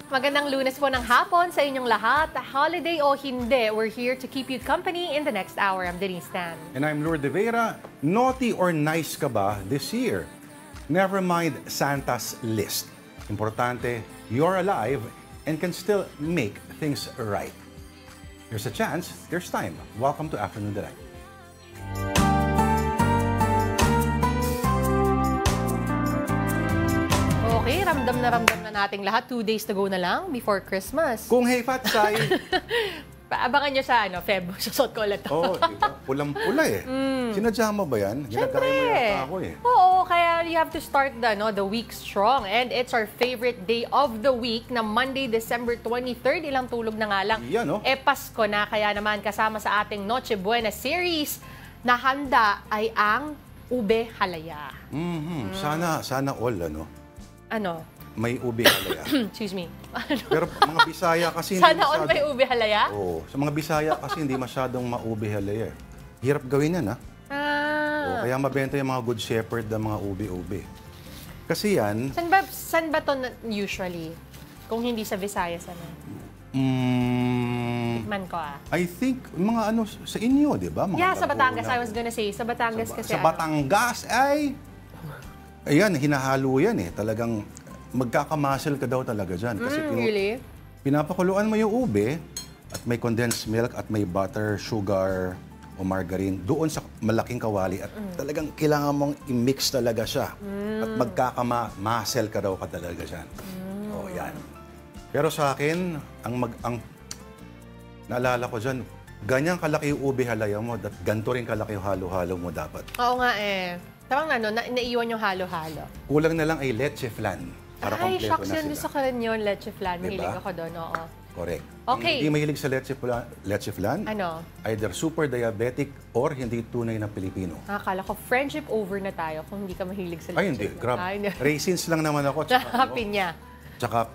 Magandang Lunes po ng hapon sa inyong lahat. Holiday o hindi, we're here to keep you company in the next hour. I'm Denise Tan. And I'm Lourdes de Vera. Naughty or nice ka ba this year? Never mind Santa's list. Importante, you're alive and can still make things right. There's a chance, there's time. Welcome to Afternoon Delight. Okay, ramdam na nating lahat. 2 days to go na lang before Christmas. Kung hey Fatsay! Abangan nyo sa Feb. Susot ko ulit. Oo, diba? Pulang-pula eh. Sinadya mo ba yan? Ginagaya mo yata ako eh. Oo, kaya you have to start the week strong. And it's our favorite day of the week na Monday, December 23rd. Ilang tulog na nga lang. Yan, no? Pasko na. Kaya naman kasama sa ating Noche Buena series na handa ay ang ube halaya. Sana all, Ano? may ube halaya. Excuse me. Pero mga Bisaya kasi hindi Sana all may ube halaya? Oo. Sa mga Bisaya kasi hindi masyadong maube halaya. Hirap gawin yan, ha? Oo, kaya mabenta yung mga good shepherd ng mga ube-ube. Kasi yan... San ba to usually? Kung hindi sa Visayas, ano? Tikman ko, I think, mga sa inyo, di ba? Mga sa Batangas. I was gonna say, sa Batangas kasi Sa Batangas ay... Ayan, hinahalo yan eh. Talagang magkakamuscle ka daw talaga dyan. Kasi really? Pinapakuluan mo yung ube at may condensed milk at may butter, sugar o margarine doon sa malaking kawali at talagang kailangan mong i-mix talaga siya. At magkakamuscle ka daw ka talaga dyan. O, yan. Pero sa akin, ang naalala ko dyan, ganyang kalaki yung ube halaya mo at ganito rin kalaki yung halo-halo mo dapat. Oo nga eh. Tamang naiiwan yung halo-halo. Kulang na lang ay leche flan. Para Ay, kompleto shocks na yun. sila. Gusto ko rin yun, leche flan. Diba? Mahilig ako doon, oo. Correct. Okay. Hindi mahilig sa leche flan, Ano? either super diabetic or hindi tunay na Pilipino. Akala ko friendship over na tayo kung hindi ka mahilig sa leche. Ay, hindi. flan. Grabe. Raisins lang naman ako. Tsaka, Pinya. Tsaka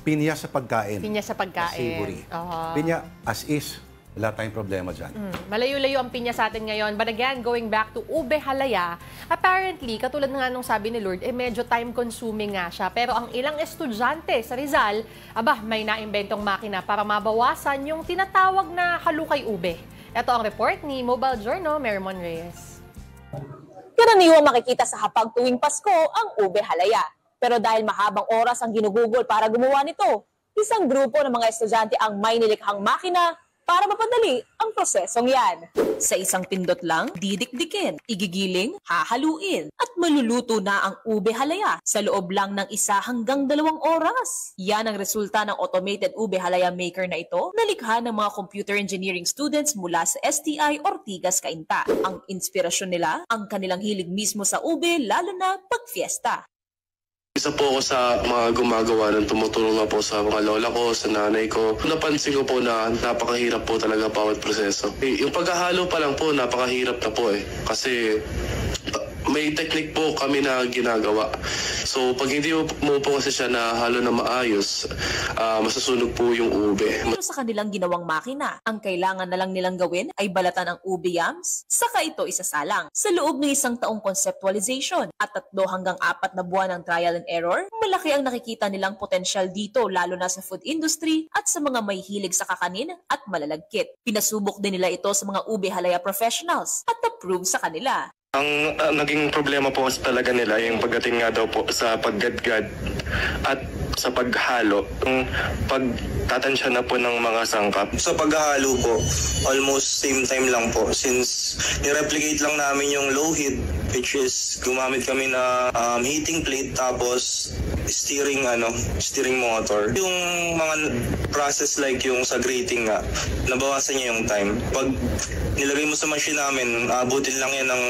pinya sa pagkain. Pinya sa pagkain. Savory. Pinya as is. Wala tayong problema dyan. Malayo-layo ang pinya sa atin ngayon. But again, going back to ube halaya, apparently, katulad nga nung sabi ni Lord, medyo time-consuming nga siya. Pero ang ilang estudyante sa Rizal, may naimbentong makina para mabawasan yung tinatawag na halukay ube. Ito ang report ni Mobile Journal, Merrimon Reyes. Karaniwang makikita sa hapag tuwing Pasko ang ube halaya. Pero dahil mahabang oras ang ginugugol para gumawa nito, isang grupo ng mga estudyante ang may nilikhang makina para mapadali ang prosesong yan. Sa isang pindot lang, didikdikin, igigiling, hahaluin, at maluluto na ang ube halaya sa loob lang ng 1 hanggang 2 oras. Yan ang resulta ng automated ube halaya maker na ito na likha ng mga computer engineering students mula sa STI Ortigas, Cainta. Ang inspirasyon nila, ang kanilang hilig mismo sa ube lalo na pag fiesta. Isa po ako sa mga gumagawa ng tumutulong na po sa mga lola ko, sa nanay ko. Napansin ko po na napakahirap po talaga bawat proseso. Yung paghahalo pa lang po, napakahirap na po eh. Kasi may technique po kami na ginagawa. So pag hindi mo po kasi siya nahalo na maayos, masusunog po yung ube. Pero sa kanilang ginawang makina, ang kailangan na lang nilang gawin ay balatan ang ube yams, saka ito isasalang. Sa loob ng 1 taong conceptualization at 3 hanggang 4 na buwan ng trial and error, malaki ang nakikita nilang potensyal dito lalo na sa food industry at sa mga may hilig sa kakanin at malalagkit. Pinasubok din nila ito sa mga ube halaya professionals at approve sa kanila. Ang naging problema po talaga nila yung pagdating nga daw po sa paggadgad at sa paghalo, yung pagtatansya na po ng mga sangkap. Sa paghahalo po, almost same time lang po since nireplicate lang namin yung low heat, which is gumamit kami na heating plate tapos steering motor. Yung mga process like yung sa grating nga, nabawasan niya yung time. Pag nilagay mo sa machine namin, abutin lang yan ng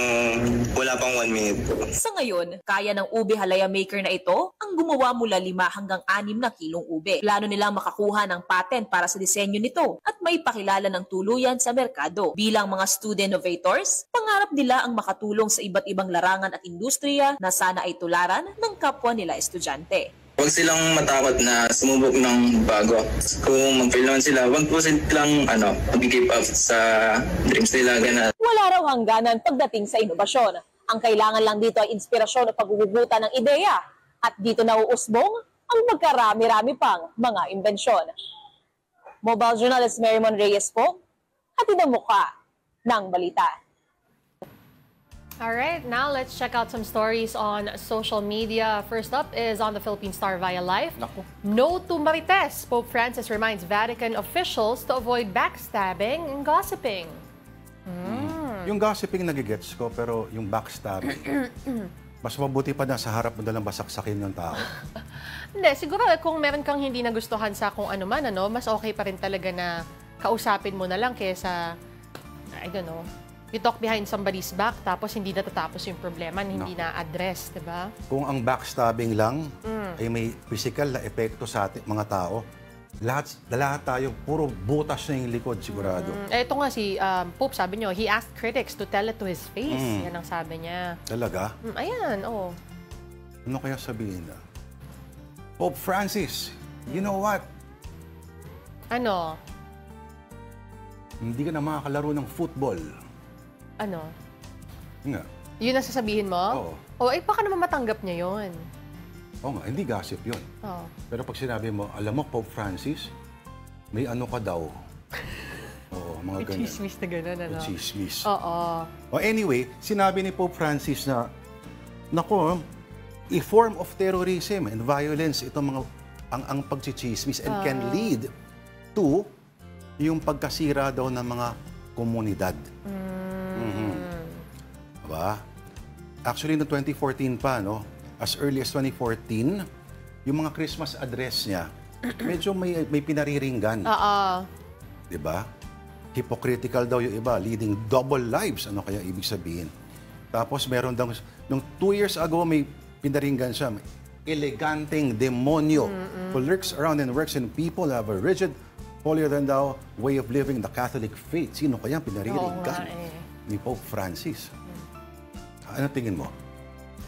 wala pang 1 minute. Sa ngayon, kaya ng ube halaya maker na ito ang gumawa mula 5 hanggang 6 na kilong ube. Plano nilang makakuha ng patent para sa disenyo nito at may pakilala ng tuluyan sa merkado. Bilang mga student innovators, pangarap nila ang makatulong sa iba't ibang larangan at industriya na sana ay tularan ng kapwa nila estudyante. Huwag silang matakot na sumubok ng bago. Kung mag-fail naman sila, huwag po silang mag-give up sa dreams nila. Ganun. Wala raw hangganan pagdating sa inobasyon. Ang kailangan lang dito ay inspirasyon o paghuhugutan ng ideya. At dito nauusbong ang magkarami-rami pang mga imbensyon. Mobile journalist Marymon Reyes po, hatid ang mukha ng balita. All right, now let's check out some stories on social media. First up is on the Philippine Star via Life. Naku. No to Marites. Pope Francis reminds Vatican officials to avoid backstabbing and gossiping. Yung gossiping nagigets ko, pero yung backstabbing, mas mabuti pa na sa harap mo nalang basaksakin yung tao. Hindi, siguro kung meron kang hindi nagustuhan sa kung ano man, mas okay pa rin talaga na kausapin mo na lang kesa, I don't know, you talk behind somebody's back tapos hindi natatapos yung problema, hindi na-address, di ba? Kung ang backstabbing lang ay may physical na epekto sa ating mga tao, lahat tayo, puro butas na yung likod, sigurado. Ito nga si Pope, sabi niyo, he asked critics to tell it to his face. Yan ang sabi niya. Talaga? Ayan, oo. Ano kaya sabihin na? Pope Francis, you know what? Ano? Hindi ka na makakalaro ng football. Ano? Nga. Yun ang sasabihin mo? Oo. Baka naman matanggap niya yun. Oo nga, hindi gossip yun. Oo. Pero pag sinabi mo, alam mo, Pope Francis, may ano ka daw. Oo, mga ganun. Chismis na gano'n, ano? Chismis. Oo. Anyway, sinabi ni Pope Francis na, nako, a form of terrorism and violence itong mga ang pagchichismis and can lead to yung pagkasira daw ng mga komunidad. Diba? Actually, no 2014 pa, no? As early as 2014, yung mga Christmas address niya, medyo may pinariringgan. Oo. Diba? Hypocritical daw yung iba, leading double lives. Ano kaya ibig sabihin? Tapos meron daw, nung 2 years ago, may pinaringgan siya, may eleganteng demonyo who lurks around and works in people have a rigid, holier than thou way of living the Catholic faith. Sino kaya pinariringgan ni Pope Francis? Ano tingin mo?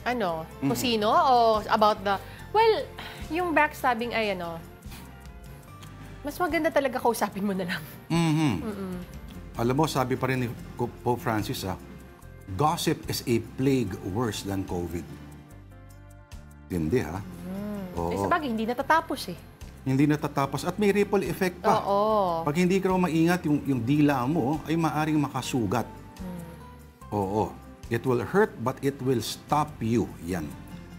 Ano? Kung sino? O about the... Well, yung backstabbing ay mas maganda talaga kausapin mo na lang. Alam mo, sabi pa rin ni Pope Francis, gossip is a plague worse than COVID. Hindi, ha? Sa bagay, hindi natatapos eh. Hindi natatapos at may ripple effect pa. Oo. Pag hindi ka raw maingat, yung dila mo ay maaring makasugat. Oo. It will hurt but it will stop you. Yan.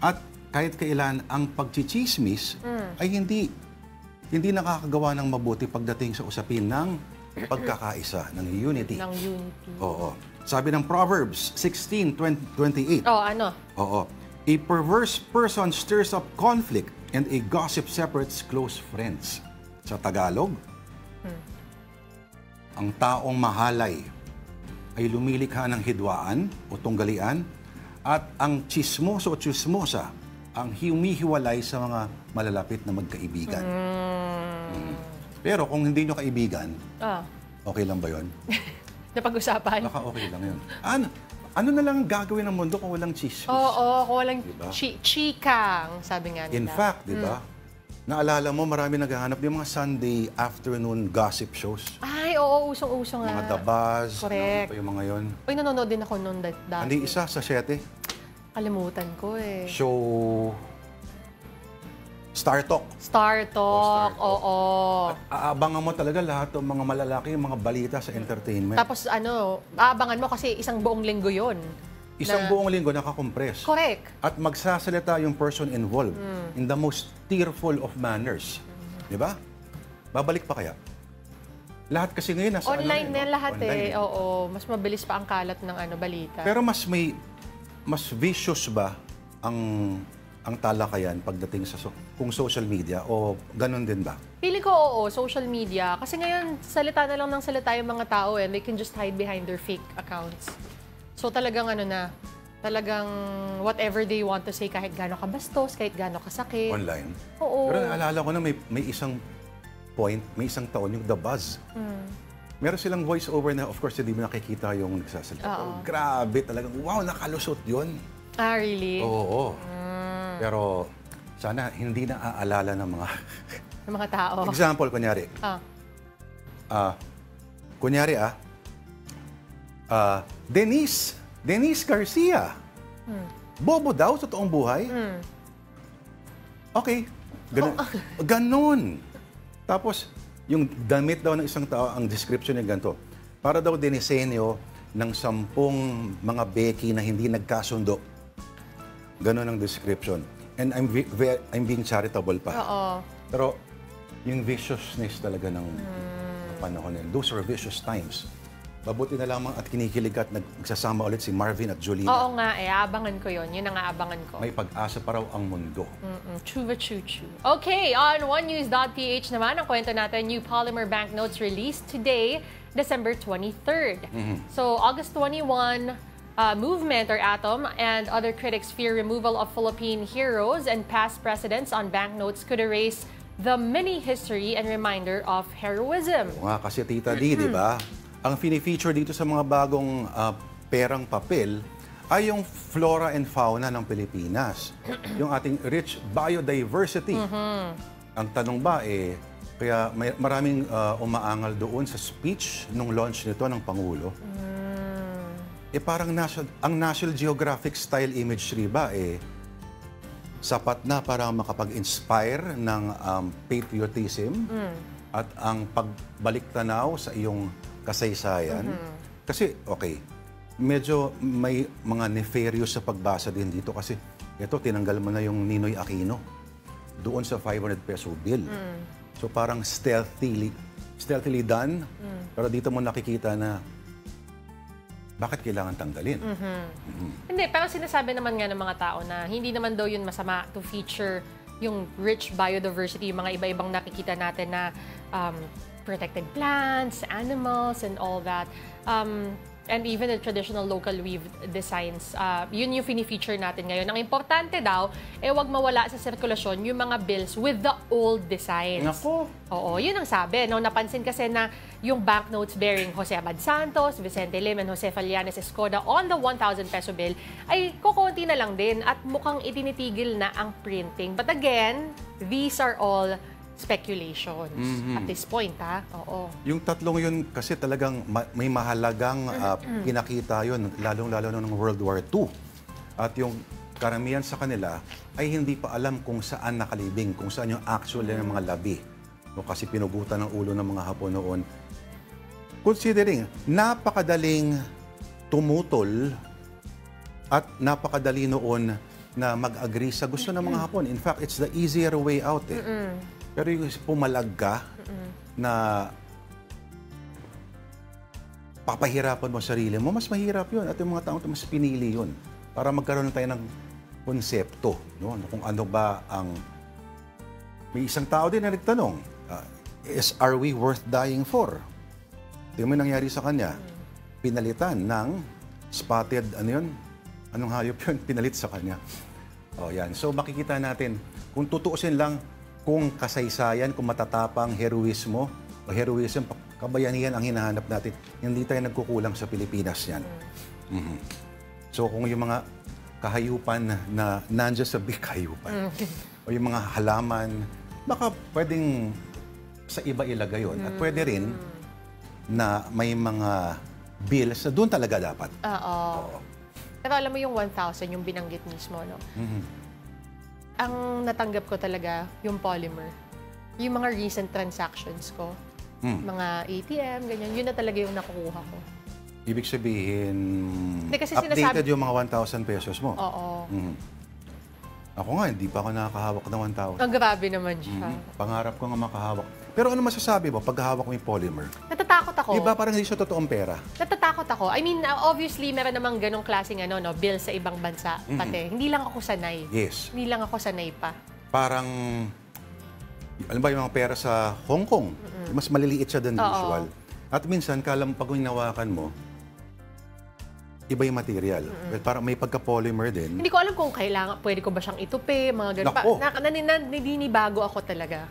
At kahit kailan ang pagchichismis ay hindi nakakagawa ng mabuti pagdating sa usapin ng pagkakaisa, ng unity. Ng unity. Oo. Sabi ng Proverbs 16:28. Ano? Oo. A perverse person stirs up conflict and a gossip separates close friends. Sa Tagalog, ang taong mahalay ay lumilikha ng hidwaan o tunggalian at ang chismoso o chismosa ang humihiwalay sa mga malalapit na magkaibigan. Pero kung hindi nyo kaibigan, okay lang ba yun? Napag-usapan? Baka okay lang yun. Ano na lang gagawin ng mundo kung walang chismis? Oo, kung walang diba? chikang, sabi nga nila. In fact, di ba? Naalala mo, marami naghahanap yung mga Sunday afternoon gossip shows. Ay, oo, usong-uso nga. Mga The Buzz, Correct. ano pa yung mga yon. Uy, nanonood din ako noon dati. Hindi isa sa 7. Kalimutan ko eh. Show Star Talk. Star Talk, Star Talk. oo. Aabangan mo talaga lahat ng mga malalaki, yung mga balita sa entertainment. Tapos aabangan mo kasi isang buong linggo yon. Isang buong linggo nakakompress. Correct. At magsasalita yung person involved in the most tearful of manners. Di ba? Babalik pa kaya? Lahat kasi ngayon nasa Online na lahat online. Oo, mas mabilis pa ang kalat ng balita. Pero mas vicious ba ang talakayan pagdating sa kung social media o ganun din ba? Feeling ko oo, social media. Kasi ngayon, salita na lang ng salita yung mga tao and they can just hide behind their fake accounts. So talagang talagang whatever they want to say, kahit gaano kabastos, kahit gaano kasakit. Online? Oo. Pero naalala ko na may isang point, may isang taon, yung The Buzz. Meron silang voice-over na, of course, hindi mo nakikita yung nagsasalita. Pero grabe talagang, wow, nakalusot yun. Ah, really? Oo. Pero sana hindi na aalala ng mga... ng mga tao. Example, kunyari. Denise Garcia. Bobo daw sa toong buhay? Okay, Ganon. Tapos, yung damit daw ng isang tao, ang description niya ganito. Para daw dinisenyo ng 10 mga beki na hindi nagkasundo. Ganon ang description. And I'm being charitable pa. Oo. Pero yung viciousness talaga ng panahon nila. Those were vicious times. Mabuti na lamang at kinikilig at nagsasama ulit si Marvin at Jolina. Oo nga, aabangan ko yun. Yun ang aabangan ko. May pag-asa pa raw ang mundo. Chuva chuchu. Okay, on onenews.ph naman, ang kwento natin, new polymer banknotes released today, December 23rd. So, August 21, movement or Atom and other critics fear removal of Philippine heroes and past presidents on banknotes could erase the mini history and reminder of heroism. Nga kasi Tita D, di ba? Ang fini-feature dito sa mga bagong perang papel ay yung flora and fauna ng Pilipinas. Yung ating rich biodiversity. Ang tanong ba kaya maraming umaangal doon sa speech nung launch nito ng Pangulo. Parang ang National Geographic style imagery ba sapat na para makapag-inspire ng patriotism at ang pagbalik tanaw sa iyong kasaysayan. Kasi, medyo may mga nefarious sa pagbasa din dito kasi ito, tinanggal mo na yung Ninoy Aquino doon sa 500 peso bill. So parang stealthily done, pero dito mo nakikita na bakit kailangan tanggalin? Hindi, pero sinasabi naman nga ng mga tao na hindi naman daw yun masama to feature yung rich biodiversity, yung mga iba-ibang nakikita natin na protected plants, animals, and all that. And even the traditional local weave designs, yun yung fini-feature natin ngayon. Ang importante daw, wag mawala sa sirkulasyon yung mga bills with the old designs. Nako! Oo, yun ang sabi. No? Napansin kasi na yung banknotes bearing Jose Abad Santos, Vicente Lim, and Jose Fallanes Escoda on the 1,000 peso bill ay kukunti na lang din at mukhang itinitigil na ang printing. But again, these are all speculations at this point, ha? Oo. Yung tatlong yun kasi talagang may mahalagang pinakita yun, lalong-lalo ng World War II. At yung karamihan sa kanila ay hindi pa alam kung saan nakalibing, kung saan yung actual ng mga labi. No, kasi pinugutan ng ulo ng mga Hapon noon. Considering, napakadaling tumutol at napakadali noon na mag-agree sa gusto ng mga Hapon. In fact, it's the easier way out Pero yung pumalag ka na papahirapan mo sarili mo, mas mahirap yun. At yung mga taong mas pinili yun para magkaroon tayo ng konsepto. No? Kung ano ba ang... May isang tao din na nagtanong, are we worth dying for? Ito yung nangyari sa kanya. Pinalitan ng spotted, ano yun? Anong hayop yun? Pinalit sa kanya. O yan. So makikita natin, kung tutuusin lang, kung kasaysayan, kung matatapang heroismo o heroism, kabayanihan ang hinahanap natin, hindi tayo nagkukulang sa Pilipinas yan. So kung yung mga kahayupan na nandiyan sa big kahayupan, o yung mga halaman, baka pwedeng sa iba ilagay yun. At pwede rin na may mga bills na doon talaga dapat. Oo. Pero alam mo yung 1,000, yung binanggit mismo, no? Ang natanggap ko talaga, yung polymer. Yung mga recent transactions ko. Mga ATM, ganyan. Yun na talaga yung nakukuha ko. Ibig sabihin, kasi updated yung mga 1,000 pesos mo? Oo. Ako nga, hindi pa ako nakakahawak ng 1,000. Ang grabe naman siya. Pangarap ko nga makahawak. Pero ano masasabi mo pag hawak mo yung polymer? Natatakot ako. Iba parang hindi siya totoong pera. Natatakot ako. I mean, obviously, meron namang ganong klaseng bill sa ibang bansa. Pati. Hindi lang ako sanay. Yes. Hindi lang ako sanay pa. Parang, alam ba yung mga pera sa Hong Kong? Mas maliliit siya than usual. At minsan, pag hinawakan mo, iba yung material. Well, parang may pagka-polymer din. Hindi ko alam kung pwede ko ba siyang itupi, mga ganun. Nako. Naninibago ako talaga.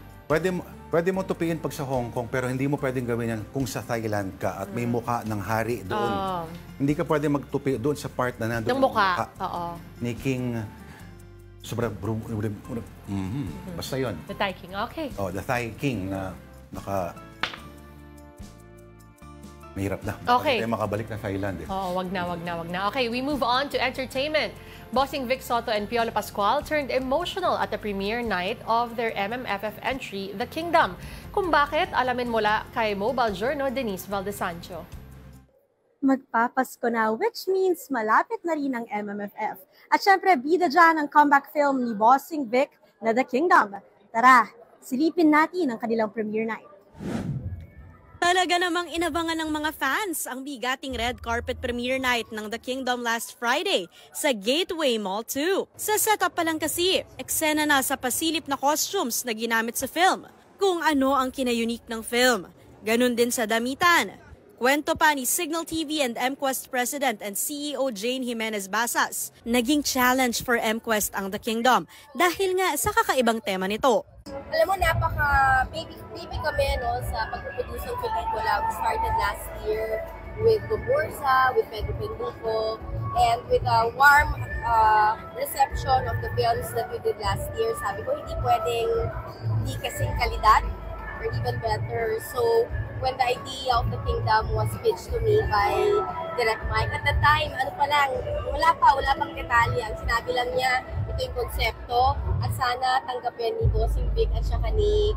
Pwede mo tupiin pag sa Hong Kong, pero hindi mo pwedeng gawin yan kung sa Thailand ka at may mukha ng hari doon. Hindi ka pwede magtupi doon sa part na nandun. Ng mukha. Ni King... Basta yun. The Thai King. Okay. The Thai King na mahirap na. Okay. Hindi tayo makabalik na Thailand. Wag na. Okay, we move on to entertainment. Bossing Vic Soto and Piolo Pascual turned emotional at the premiere night of their MMFF entry, The Kingdom. Kung bakit, alamin mula kay Mobile Journal Denise Valdesancho. Magpapasko na, which means malapit na rin ang MMFF. At syempre, bida dyan ang comeback film ni Bossing Vic na The Kingdom. Tara, silipin natin ang kanilang premiere night. Talaga namang inabangan ng mga fans ang bigating red carpet premiere night ng The Kingdom last Friday sa Gateway Mall 2. Sa setup pa lang kasi, eksena na sa pasilip na costumes na ginamit sa film. Kung ano ang kinayunik ng film. Ganun din sa damitan. Kwento pa ni Signal TV and MQuest President and CEO Jane Jimenez Basas. Naging challenge for MQuest ang The Kingdom dahil nga sa kakaibang tema nito. Alam mo, napaka-baby kami sa pagpuproduce ng pelikula. We started last year with Gumbursa, with Pedro Penduco, and with a warm reception of the films that we did last year. Sabi ko, hindi kasing kalidad or even better. So, when the idea of The Kingdom was pitched to me by Direct Mike, at the time, wala pang detalye. Ang sinabi lang niya, ito yung konsepto at sana tanggapin ni Bossing Vic at saka ni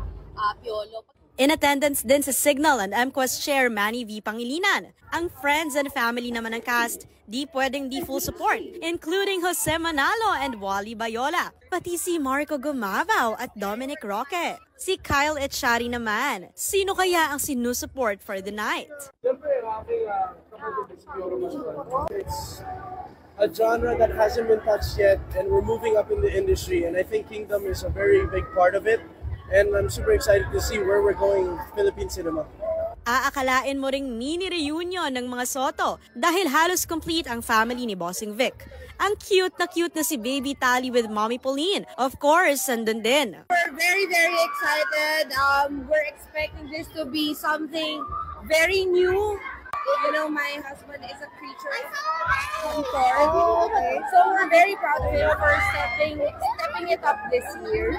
Piolo. In attendance din sa Signal and MQuest Chair Manny V. Pangilinan. Ang friends and family naman ng cast, di pwedeng di full support, including Jose Manalo and Wally Bayola. Pati si Marco Gumavao at Dominic Roque. Si Kyle Etchari naman. Sino kaya ang sinusupport for the night? Siyempre, aking kapatid si Piolo Pascual. It's a genre that hasn't been touched yet, and we're moving up in the industry, and I think Kingdom is a very big part of it. And I'm super excited to see where we're going in Philippine cinema. Aakalain mo ring mini reunion ng mga Soto dahil halos complete ang family ni Bossing Vic. Ang cute na si Baby Tali with Mommy Pauline. Of course, andun din. We're very, very excited. We're expecting this to be something very new. You know, my husband is a creature from Thor. Okay. So we're very proud of him for stepping it up this year.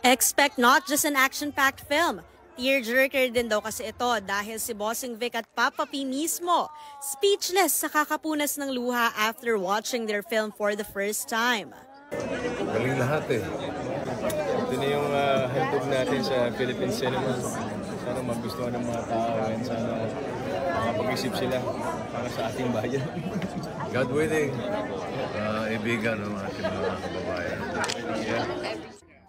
Expect not just an action-packed film. Tearjerker din daw kasi ito dahil si Bossing Vic at Papa P mismo speechless sa kakapunas ng luha after watching their film for the first time. Galing lahat eh. Ito na yung handog natin sa Philippine cinema. Sana magustuhan ng mga tao and sana makapag-isip sila para sa ating bayan. God willing, ibigan ng ating mga kababayan. Yeah.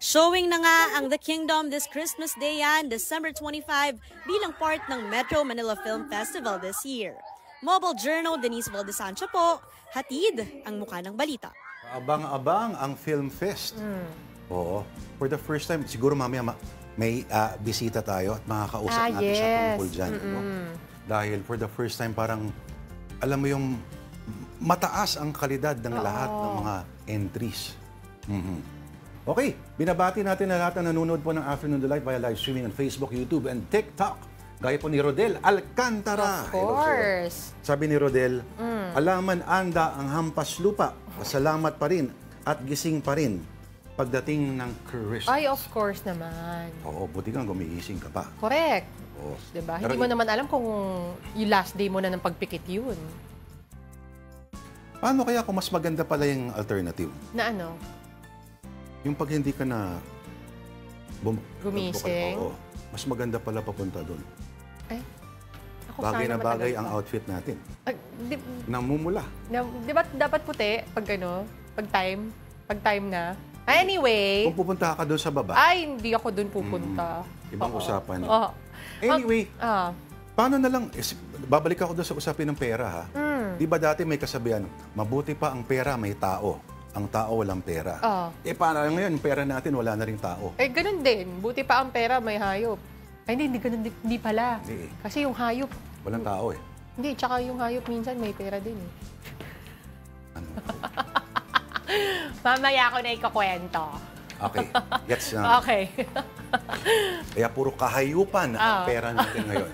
Showing na nga ang The Kingdom this Christmas Day yan, December 25, bilang part ng Metro Manila Film Festival this year. Mobile Journal, Denise Valdesancho po, hatid ang mukha ng balita. Abang-abang ang Film Fest. Oo. For the first time, siguro mamaya may bisita tayo at makakausap natin siya tungkol dyan. No? Dahil for the first time, parang alam mo yung mataas ang kalidad ng lahat ng mga entries. Okay, binabati natin na lahat na nanonood po ng Afternoon Delight via live streaming on Facebook, YouTube, and TikTok. Gaya po ni Rodel Alcantara. Of course. Sabi ni Rodel, alaman anda ang hampas lupa. Pasalamat pa rin at gising pa rin pagdating ng Christmas. Ay, of course naman. Oo, buti kang gumigising ka pa. Correct. Oo. Diba? Pero, hindi mo naman alam kung yung last day mo na ng pagpikit yun. Paano kaya kung mas maganda pala yung alternative? Na ano? Yung pag hindi ka na gumising? Oo. Mas maganda pala papunta doon. Ay, ako Bagay na sana bagay matagal ang pa. outfit natin. Di Namumula. ba dapat puti pag ano? Pag time na? Anyway. Kung pupunta ka doon sa baba. Ay, hindi ako doon pupunta. Ibang usapan. Oo. Anyway, paano na lang, babalik ako doon sa usapin ng pera ha. Di ba dati may kasabihan, mabuti pa ang pera may tao. Ang tao walang pera. Paano ngayon, yung pera natin wala na rin tao. Ganun din. Buti pa ang pera may hayop. Ay, hindi ganun. Hindi pala. Hindi. Kasi yung hayop. Walang tao eh. Hindi, tsaka yung hayop minsan may pera din eh. Ano? Mamaya ako na ikakwento. Okay. Gets na. Okay. Kaya puro kahayupan ang pera natin ngayon.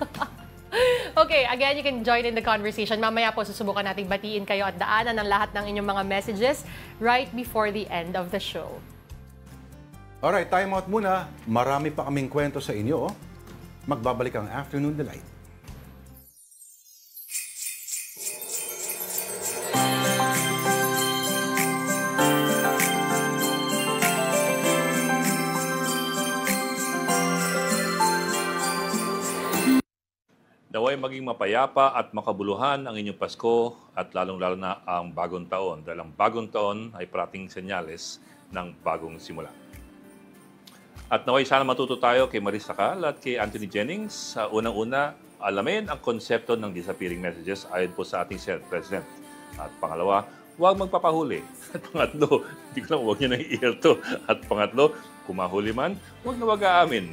Okay, again, you can join in the conversation. Mamaya po susubukan nating batiin kayo at daanan ng lahat ng inyong mga messages right before the end of the show. Alright, time out muna. Marami pa kaming kwento sa inyo. Magbabalik ang Afternoon Delight. naway maging mapayapa at makabuluhan ang inyong Pasko at lalong-lalo na ang bagong taon. Dahil ang bagong taon ay parating senyales ng bagong simula. At naway sana matuto tayo kay Marisa Cal at kay Anthony Jennings. Unang-una, alamin ang konsepto ng disappearing messages ayon po sa ating Senate President. At pangalawa, huwag magpapahuli. At pangatlo, hindi ko lang huwag nyo nang i-air to. At pangatlo, kung mahuli man, huwag na wag aamin.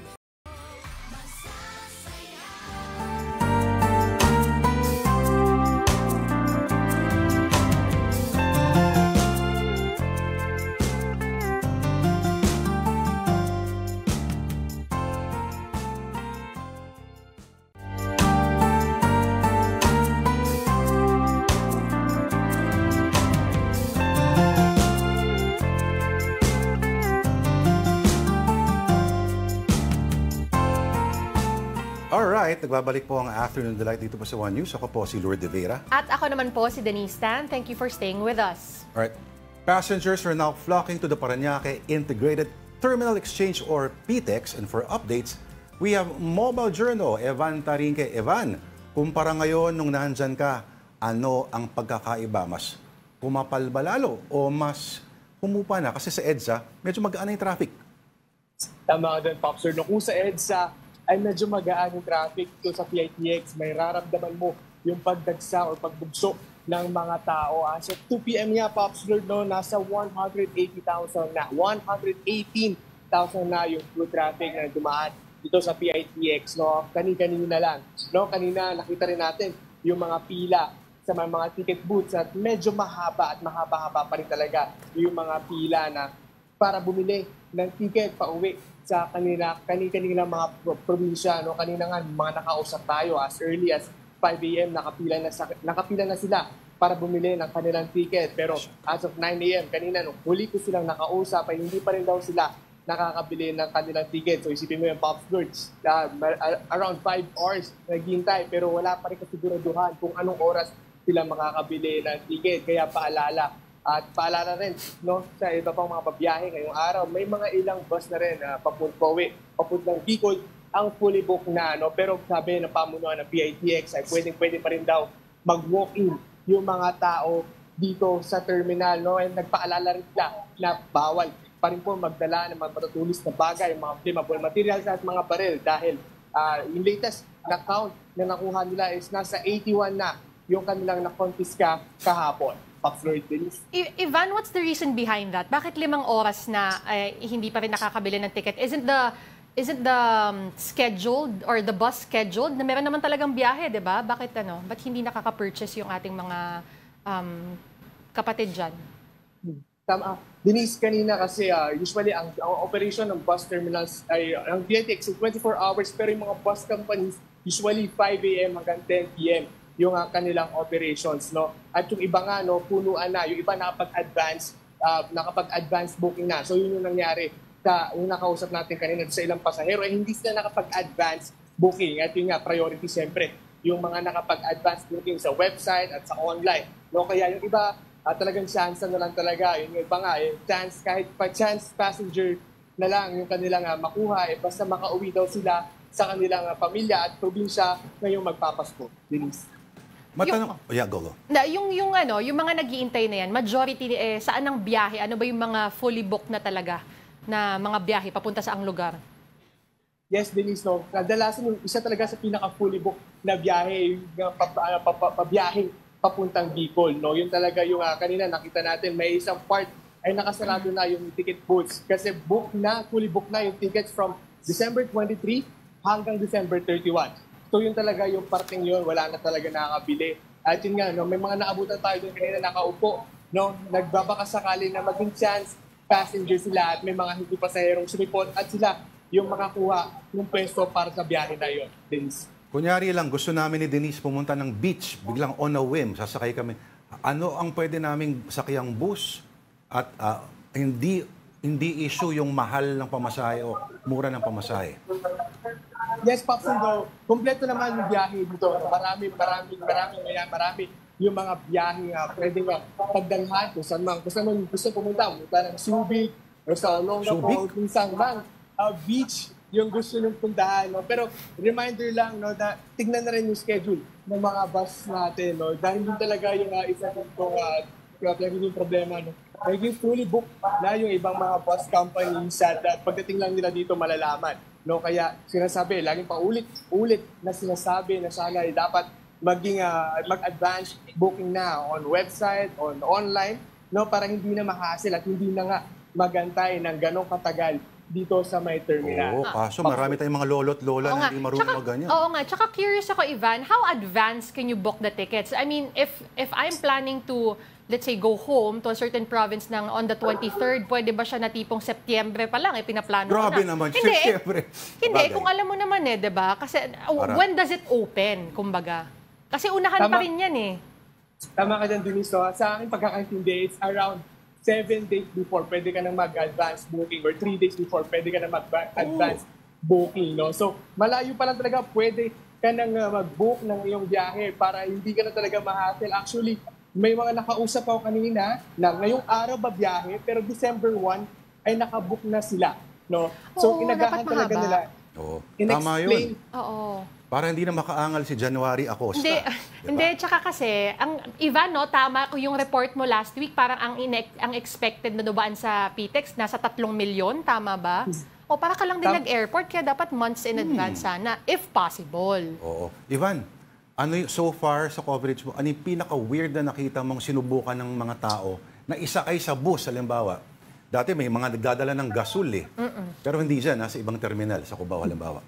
Alright, nagbabalik po ang Afternoon Delight dito po sa One News. Ako po si Lourdes de Vera. At ako naman po si Denise Tan. Thank you for staying with us. Alright, passengers are now flocking to the Parañaque Integrated Terminal Exchange or PTEX. And for updates, we have Mobile Journal, Evan Tarinque. Evan, kumpara ngayon nung nandyan ka, ano ang pagkakaiba? Mas pumapal ba lalo o mas humupa na? Kasi sa EDSA, medyo magaan na yung traffic. Tama ka din, Popsir. No, kung sa EDSA, ay medyo magaan yung traffic ito sa PITX. May raramdaman mo yung pagdagsa o pagbugso ng mga tao. Sa 2 p.m. nga, Pops Lord, no, nasa 180,000 na. 118,000 na yung through traffic na dumaan dito sa PITX. No? Kanina lang. No? Kanina nakita rin natin yung mga pila sa mga ticket booths at medyo mahaba at mahaba-haba pa rin talaga yung mga pila na para bumili ng ticket pa uwi sa kanina mga probinsya. No? Kanina nga, mga nakausap tayo as early as 5 a.m. nakapila na sila para bumili ng kanilang ticket. Pero as of 9 a.m. kanina, nung huli ko silang nakausap, ay hindi pa rin daw sila nakakabili ng kanilang ticket. So isipin mo yung Pops Birds, around 5 hours naghihintay, pero wala pa rin kasiguraduhan kung anong oras sila makakabili ng ticket. Kaya paalala. At paalala rin, no, sa iba pang mga pabiyahe ngayong araw, may mga ilang bus na rin na papuntang Bicol, ang fully booked na. No? Pero sabi ng pamunuan ng PITX ay pwede pa rin daw mag-walk-in yung mga tao dito sa terminal. No? And nagpaalala rin sila na bawal pa rin po magdala ng mga matutulis na bagay, mga flammable materials at mga baril dahil yung latest na count na nakuha nila is nasa 81 na yung kanilang nakonfiska kahapon. Ivan, what's the reason behind that? Bakit 5 oras na hindi pa rin nakakabili ng ticket? Isn't the scheduled or the bus scheduled na meron naman talagang biyahe, 'di ba? Bakit Ba't hindi nakaka-purchase yung ating mga kapatid diyan? Tama. Denise, kanina kasi usually ang operation ng bus terminals ay ang PITX 24 hours pero yung mga bus companies usually 5 a.m. hanggang 10 p.m. yung kanilang operations, no? At yung iba nga, no, punuan na. Yung iba nakapag-advance booking na. So yun yung nangyari yung nakausap natin kanina sa ilang pasahero, hindi sila nakapag-advance booking. At yung nga, priority siyempre, yung mga nakapag-advance booking sa website at sa online. No? Kaya yung iba, talagang chance na lang talaga. Yung iba nga, chance, kahit pa chance passenger na lang yung kanilang makuha, basta makauwi daw sila sa kanilang pamilya at probinsya ngayong magpapasko. Denise. Matanong, go. Yung mga nag-iintay na yan, majority saan ang biyahe? Ano ba yung mga fully booked na talaga na mga biyahe papunta sa ang lugar? Yes, Denise, no. Kadalasan yung isa talaga sa pinaka-fully booked na biyahe, yung pabiyahe papuntang Bicol, no. Yun talaga yung kanina nakita natin, may isang part ay nakasarado na yung ticket booths kasi fully booked na yung tickets from December 23 hanggang December 31. So yun talaga yung parting yun, wala na talaga nakakabili. At yun nga, no, may mga naabutan tayo doon kanina nakaupo, no, nagbabaka sakali na maging chance passenger sila at may mga hindi pasaherong sumipot at sila yung makakuha ng pwesto para sa biyahe na yun. Denise. Kunyari lang, gusto namin ni Denise pumunta ng beach, biglang on a whim, sasakay kami. Ano ang pwede naming sakyang bus at hindi issue yung mahal ng pamasahe o mura ng pamasahe? Yes, Pops, kompleto naman yung biyahe dito. Marami yung mga biyahe pwede nga pagdalhan kung saan man. Gusto pumunta ng Subic, o sa Olongapo, kung saan man. Beach yung gusto nyong puntahan. No? Pero reminder lang, no, na tignan na rin yung schedule ng mga bus natin. No? Dahil yun talaga yung isa yung problema. No? Naging fully booked na yung ibang mga bus companies at pagdating lang nila dito malalaman. No? Kaya sinasabi, laging paulit-ulit na sinasabi na sana ay dapat mag-advance booking na on website, on online, no, para hindi na ma-hassle at hindi na nga magantay ng ganong katagal dito sa may terminal. Oo, kaso marami tayong mga lolo't lola na hindi marunong ganyan. Oo nga, tsaka curious ako, Ivan, how advanced can you book the tickets? I mean, if I'm planning to, let's say, go home to a certain province ng on the 23rd, pwede ba siya na tipong Setyembre pa lang, pinaplano ko na? Grabe naman, hindi, Setyembre. Hindi, kung alam mo naman di ba? Kasi when does it open, kumbaga? Kasi unahan pa rin yan Tama ka dyan, Denise. So, sa akin pagkakaintindi, it's around 7 days before pwede ka nang mag-advance booking or 3 days before pwede ka nang mag-advance booking. No? So, malayo pa lang talaga pwede ka nang mag-book ng iyong biyahe para hindi ka na talaga ma-hassle. Actually, may mga nakausap ako kanina na ngayong araw ba biyahe pero December 1 ay nakabook na sila. No? So, inagahan talaga nila. Oo, tama yun. Oo. Para hindi na makaangal si January Acosta. Hindi, tsaka kasi, ang Ivan, no, tama yung report mo last week, parang ang expected na dubaan sa PTEX, nasa 3 milyon, tama ba? O para ka lang din nag-airport, kaya dapat months in advance sana, if possible. Oo. Ivan, so far sa coverage mo, ano yung pinaka-weird na nakita mong sinubukan ng mga tao na isakay sa bus, halimbawa? Dati may mga nagdadala ng gasol Pero hindi dyan, nasa ibang terminal, sa Cubao, halimbawa.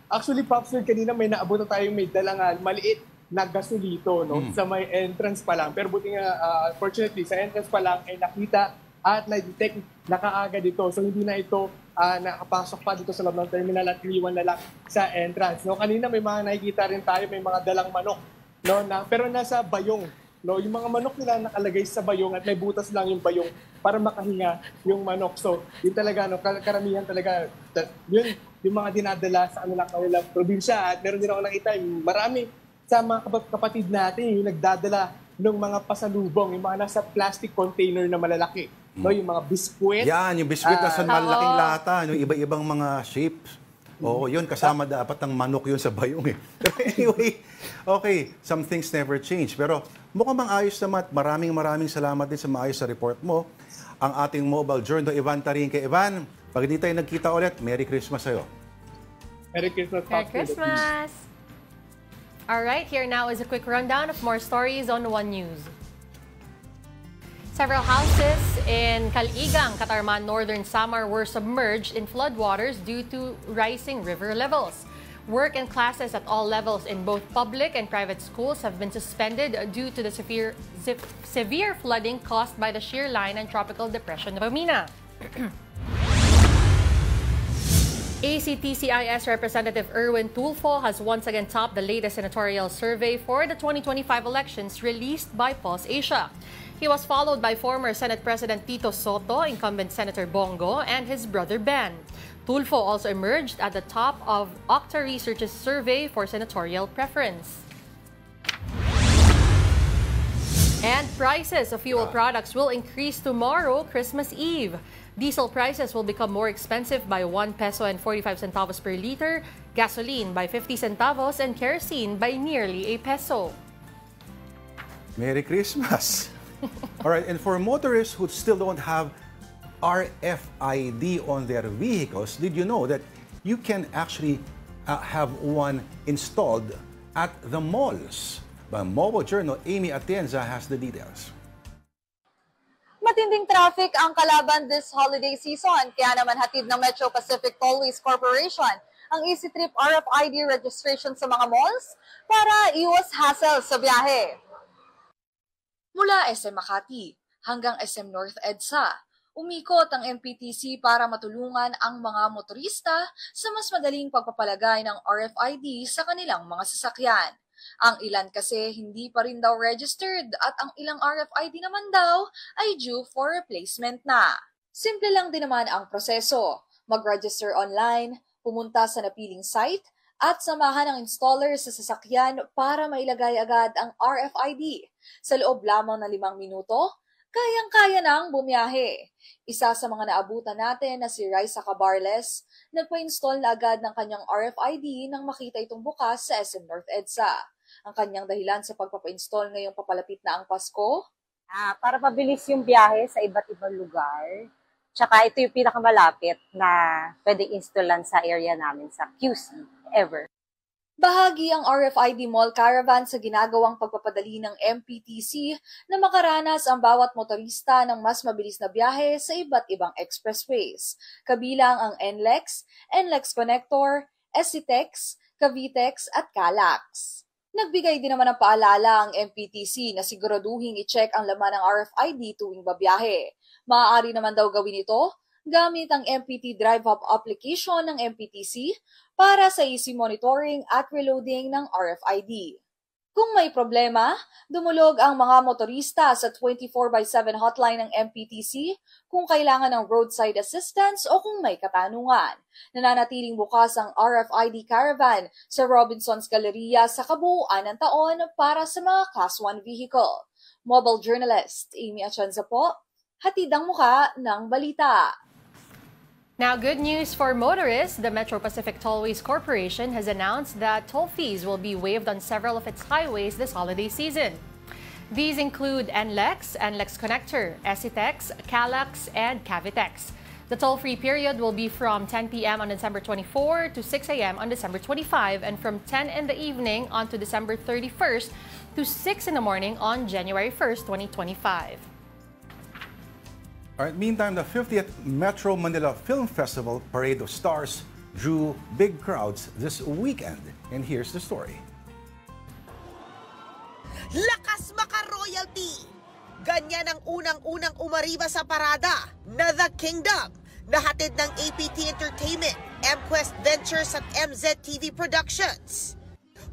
Actually, Popsir, kanina may naabot na tayong may dalangan, maliit na gasolito sa may entrance pa lang. Pero buti nga, fortunately, sa entrance pa lang ay nakita at na-detect na kaagad dito. So hindi na ito nakapasok pa dito sa loob ng terminal at iniwan na lang sa entrance. No, kanina may mga nakikita rin tayo, may mga dalang manok. No, pero nasa bayong. No, yung mga manok nila nakalagay sa bayong at may butas lang yung bayong para makahinga yung manok. So, yun talaga, karamihan talaga, yun, yung mga dinadala sa kanilang probinsya. At meron din ako nakita, marami sa mga kapatid natin yung nagdadala ng mga pasalubong, yung mga nasa plastic container na malalaki. No, yung mga biskwit. Yan, yung biskwit na sa malaking lata, yung iba-ibang mga shapes. Oo, yun, kasama dapat ng manok yun sa bayong Pero anyway, okay, some things never change. Pero mukhang ayos naman. Maraming salamat din sa maayos sa report mo. Ang ating mobile journal, Ivan Tarinque. Ivan, pag di tayo nagkita ulit, Merry Christmas sa'yo. Merry Christmas. Merry Christmas. All right, here now is a quick rundown of more stories on One News. Several houses in Caligang, Catarman, Northern Samar were submerged in floodwaters due to rising river levels. Work and classes at all levels in both public and private schools have been suspended due to the severe flooding caused by the shear line and tropical depression Romina. ACT-CIS Representative Erwin Tulfo has once again topped the latest senatorial survey for the 2025 elections released by Pulse Asia. He was followed by former Senate President Tito Soto, incumbent Senator Bongo, and his brother Ben. Tulfo also emerged at the top of Octa Research's survey for senatorial preference. And prices of fuel products will increase tomorrow, Christmas Eve. Diesel prices will become more expensive by 1 peso and 45 centavos per liter, gasoline by 50 centavos, and kerosene by nearly a peso. Merry Christmas! All right, and for motorists who still don't have RFID on their vehicles, did you know that you can actually have one installed at the malls? By Mobile Journal, Amy Atienza has the details. Matinding traffic ang kalaban this holiday season, kaya naman hatid ng Metro Pacific Tollways Corporation ang Easy Trip RFID registration sa mga malls para iwas hassle sa biyahe. Mula SM Makati hanggang SM North EDSA, umikot ang MPTC para matulungan ang mga motorista sa mas madaling pagpapalagay ng RFID sa kanilang mga sasakyan. Ang ilan kasi hindi pa rin daw registered at ang ilang RFID naman daw ay due for replacement na. Simple lang din naman ang proseso. Mag-register online, pumunta sa napiling site, at samahan ng installer sa sasakyan para mailagay agad ang RFID. Sa loob lamang ng 5 minuto, kayang-kaya nang bumiyahe. Isa sa mga naabutan natin na si Raisa Cabarles, nagpa-install na agad ng kanyang RFID nang makita itong bukas sa SM North EDSA. Ang kanyang dahilan sa pagpapa-install ngayong papalapit na ang Pasko? Para mabilis yung biyahe sa iba't ibang lugar. Tsaka ito yung pinakamalapit na pwedeng installan sa area namin sa QC ever. Bahagi ang RFID Mall Caravan sa ginagawang pagpapadali ng MPTC na makaranas ang bawat motorista ng mas mabilis na biyahe sa iba't ibang expressways. Kabilang ang NLEX, NLEX Connector, SCTEX, Cavitex at Calax. Nagbigay din naman ng paalala ang MPTC na siguraduhin i-check ang laman ng RFID tuwing babiyahe. Maaari naman daw gawin ito gamit ang MPT Drive Hub application ng MPTC para sa easy monitoring at reloading ng RFID. Kung may problema, dumulog ang mga motorista sa 24/7 hotline ng MPTC kung kailangan ng roadside assistance o kung may katanungan. Nananatiling bukas ang RFID Caravan sa Robinson's Galleria sa kabuuan ng taon para sa mga Class 1 vehicle. Mobile journalist Amy Atienza po, hatid ang muka ng balita. Now, good news for motorists. The Metro Pacific Tollways Corporation has announced that toll fees will be waived on several of its highways this holiday season. These include NLEX, NLEX Connector, SCTEX, Calax, and Cavitex. The toll-free period will be from 10 p.m. on December 24 to 6 a.m. on December 25 and from 10 in the evening on to December 31st to 6 in the morning on January 1st, 2025. All right, meantime, the 50th Metro Manila Film Festival Parade of Stars drew big crowds this weekend. And here's the story. Lakas maka-royalty! Ganyan ang unang-unang umariba sa parada na The Kingdom, nahatid ng APT Entertainment, MQuest Ventures at MZTV Productions.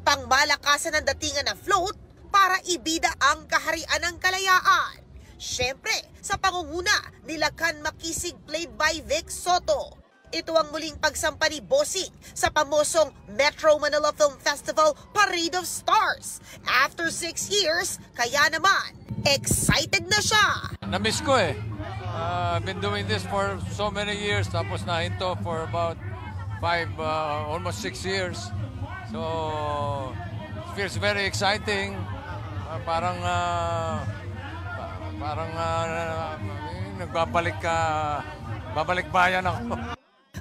Pangmalakasan ang datingan na float para ibida ang kaharian ng kalayaan. Siyempre, sa pangunguna ni Lacan Makisig played by Vic Soto. Ito ang muling pagsampa ni Bossing sa pamosong Metro Manila Film Festival Parade of Stars. After 6 years, kaya naman, excited na siya. Na-miss ko eh. I've been doing this for so many years, tapos nahinto for about almost 6 years. So, it feels very exciting. Parang babalik bayan ako.